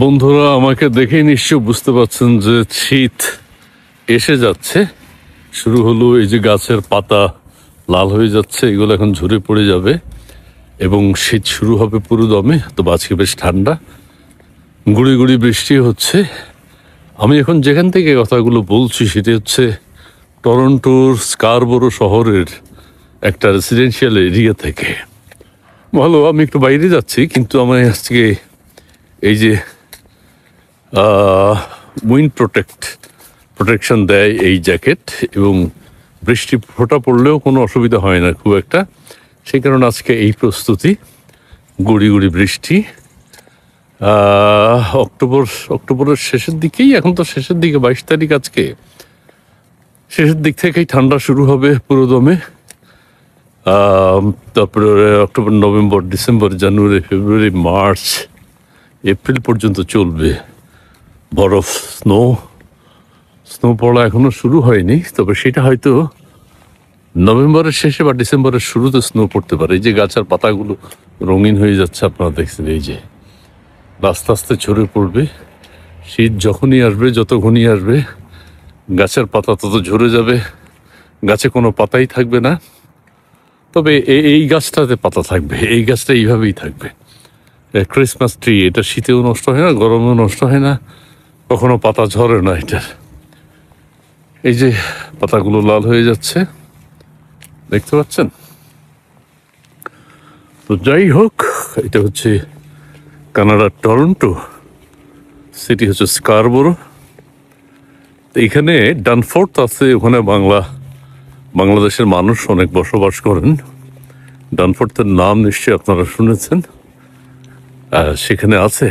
বন্ধুরা, আমাকে দেখেই নিশ্চয় বুঝতে পারছেন যে শীত এসে যাচ্ছে, শুরু হলো। এই যে গাছের পাতা লাল হয়ে যাচ্ছে, এগুলো এখন ঝরে পড়ে যাবে এবং শীত শুরু হবে পুরো দমে। তো আজকে বেশ ঠান্ডা, গুড়ি গুড়ি বৃষ্টি হচ্ছে। আমি এখন যেখান থেকে কথাগুলো বলছি সেটি হচ্ছে টরন্টোর স্কারবোরো শহরের একটা রেসিডেন্সিয়াল এরিয়া থেকে। ভালো, আমি একটু বাইরে যাচ্ছি, কিন্তু আমার আজকে এই যে উইন্ড প্রোটেকশন দেয় এই জ্যাকেট, এবং বৃষ্টি ফোঁটা পড়লেও কোনো অসুবিধা হয় না খুব একটা। সেই কারণে আজকে এই প্রস্তুতি। গুড়ি গুড়ি বৃষ্টি, অক্টোবরের শেষের দিকেই, এখন তো শেষের দিকে, 22 তারিখ আজকে। শেষের দিক থেকেই ঠান্ডা শুরু হবে পুরো দমে। তারপরে অক্টোবর, নভেম্বর, ডিসেম্বর, জানুয়ারি, ফেব্রুয়ারি, মার্চ, এপ্রিল পর্যন্ত চলবে বরফ, স্নো পড়া এখনো শুরু হয়নি, তবে সেটা হয়তো নভেম্বরের শেষে বা ডিসেম্বরের শুরুতে স্নো পড়তে পারে। এই যে গাছের পাতাগুলো রঙিন হয়ে যাচ্ছে, আপনারা দেখছেন, এই যে আস্তে আস্তে ঝরে পড়বে। শীত যখনই আসবে, যত ঘনিয়ে আসবে, গাছের পাতা তত ঝরে যাবে, গাছে কোনো পাতাই থাকবে না। তবে এই গাছটাতে পাতা থাকবে, এই গাছটা এইভাবেই থাকবে। ক্রিসমাস ট্রি, এটা শীতেও নষ্ট হয় না, গরমেও নষ্ট হয় না, কখনো পাতা ঝরে না এটার। এই যে পাতাগুলো লাল হয়ে যাচ্ছে, দেখতে পাচ্ছেন? তো যাই হোক, এটা হচ্ছে কানাডার টরন্টো, সিটি হচ্ছে স্কারবোরো। তো এখানে ডানফোর্থ আছে, ওখানে বাংলাদেশের মানুষ অনেক বসবাস করেন। ডানফোর্থের নাম নিশ্চয়ই আপনারা শুনেছেন। সেখানে আছে,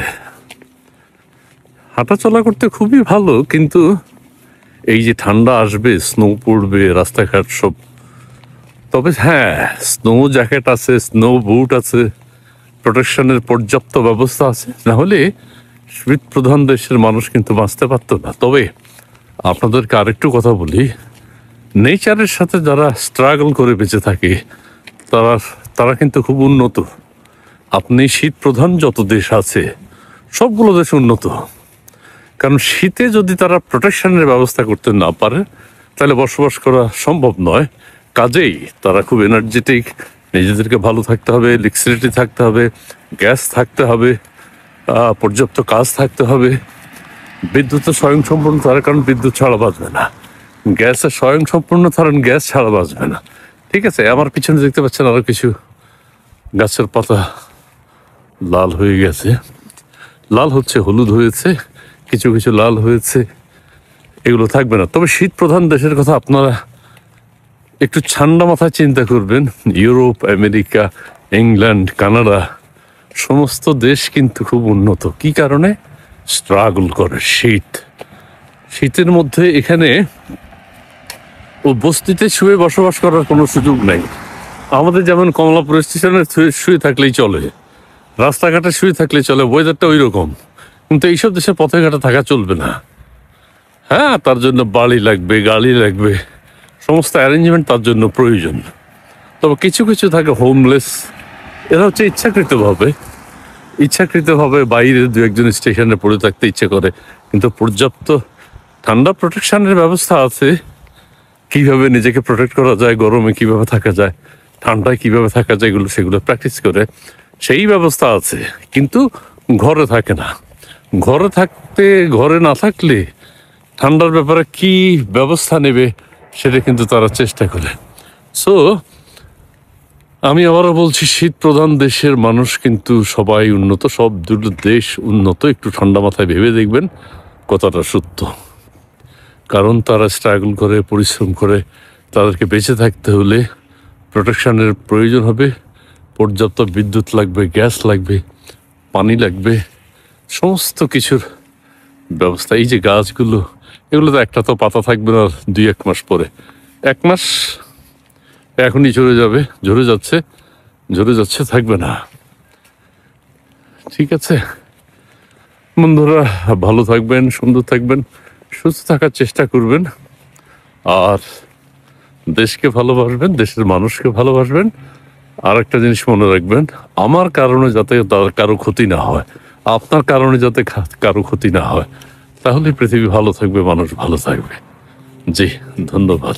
হাঁটাচলা করতে খুবই ভালো, কিন্তু এই যে ঠান্ডা আসবে, স্নো পড়বে, রাস্তাঘাট সব। তবে হ্যাঁ, স্নো জ্যাকেট আছে, স্নো বুট আছে, প্রোটেকশনের পর্যাপ্ত ব্যবস্থা আছে, না হলে শীত প্রধান দেশের মানুষ কিন্তু বাঁচতে পারতো না। তবে আপনাদেরকে আরেকটু কথা বলি, নেচারের সাথে যারা স্ট্রাগল করে বেঁচে থাকে তারা কিন্তু খুব উন্নত। আপনি শীত প্রধান যত দেশ আছে, সবগুলো দেশ উন্নত। কারণ শীতে যদি তারা প্রোটেকশনের ব্যবস্থা করতে না পারে, তাহলে বসবাস করা সম্ভব নয়। কাজেই তারা খুব এনার্জেটিক, নিজেদেরকে ভালো থাকতে হবে, ইলেকট্রিসিটি থাকতে হবে, গ্যাস থাকতে হবে, পর্যাপ্ত কাজ থাকতে হবে, বিদ্যুতের স্বয়ংসম্পূর্ণ তারা, কারণ বিদ্যুৎ ছাড়া বাঁচবে না। গ্যাসের স্বয়ংসম্পূর্ণ কারণ গ্যাস ছাড়া বাঁচবে না। ঠিক আছে, আমার পিছনে দেখতে পাচ্ছেন আরো কিছু গাছের পাতা লাল হয়ে গেছে, লাল হচ্ছে, হলুদ হয়েছে, কিছু কিছু লাল হয়েছে, এগুলো থাকবে না। তবে শীত প্রধান দেশের কথা আপনারা একটু ঠান্ডা মাথায় চিন্তা করবেন। ইউরোপ, আমেরিকা, ইংল্যান্ড, কানাডা, সমস্ত দেশ কিন্তু খুব উন্নত। কি কারণে? স্ট্রাগল করে শীতের মধ্যে এখানে ও বস্তিতে শুয়ে বসবাস করার কোনো সুযোগ নেই। আমাদের যেমন কমলাপুর স্টেশনে শুয়ে থাকলেই চলে, রাস্তাঘাটে শুয়ে থাকলেই চলে, ওয়েদারটা ওই রকম। কিন্তু এইসব দেশে পথে ঘাটে থাকা চলবে না। হ্যাঁ, তার জন্য বাড়ি লাগবে, গাড়ি লাগবে, সমস্ত অ্যারেঞ্জমেন্ট তার জন্য প্রয়োজন। তবে কিছু কিছু থাকে হোমলেস, এরা হচ্ছে ইচ্ছাকৃতভাবে বাইরে দু একজন স্টেশনে পড়ে থাকতে ইচ্ছে করে, কিন্তু পর্যাপ্ত ঠান্ডা প্রোটেকশনের ব্যবস্থা আছে। কিভাবে নিজেকে প্রোটেক্ট করা যায়, গরমে কিভাবে থাকা যায়, ঠান্ডায় কিভাবে থাকা যায়, সেগুলো প্র্যাকটিস করে, সেই ব্যবস্থা আছে। কিন্তু ঘরে থাকে না। ঘরে না থাকলে ঠান্ডার ব্যাপারে কি ব্যবস্থা নেবে সেটা কিন্তু তারা চেষ্টা করে। সো আমি আবারও বলছি, শীত প্রধান দেশের মানুষ কিন্তু সবাই উন্নত, সব দুটো দেশ উন্নত। একটু ঠান্ডা মাথায় ভেবে দেখবেন, কথাটা সত্য। কারণ তারা স্ট্রাগল করে, পরিশ্রম করে। তাদেরকে বেঁচে থাকতে হলে প্রোটেকশনের প্রয়োজন হবে, পর্যাপ্ত বিদ্যুৎ লাগবে, গ্যাস লাগবে, পানি লাগবে, সমস্ত কিছুর ব্যবস্থা। এই যে গাছগুলো, এগুলো তো একটা তো পাতা থাকবে না 2-1 মাস পরে। 1 মাস এখনই ঝরে যাচ্ছে, থাকবে না। ঠিক আছে বন্ধুরা, ভালো থাকবেন, সুন্দর থাকবেন, সুস্থ থাকার চেষ্টা করবেন, আর দেশকে ভালোবাসবেন, দেশের মানুষকে ভালোবাসবেন। আর একটা জিনিস মনে রাখবেন, আমার কারণে যাতে কারো ক্ষতি না হয়। আপনার কারণে যাতে কারো ক্ষতি না হয়, তাহলে পৃথিবী ভালো থাকবে, মানুষ ভালো থাকবে। জি, ধন্যবাদ।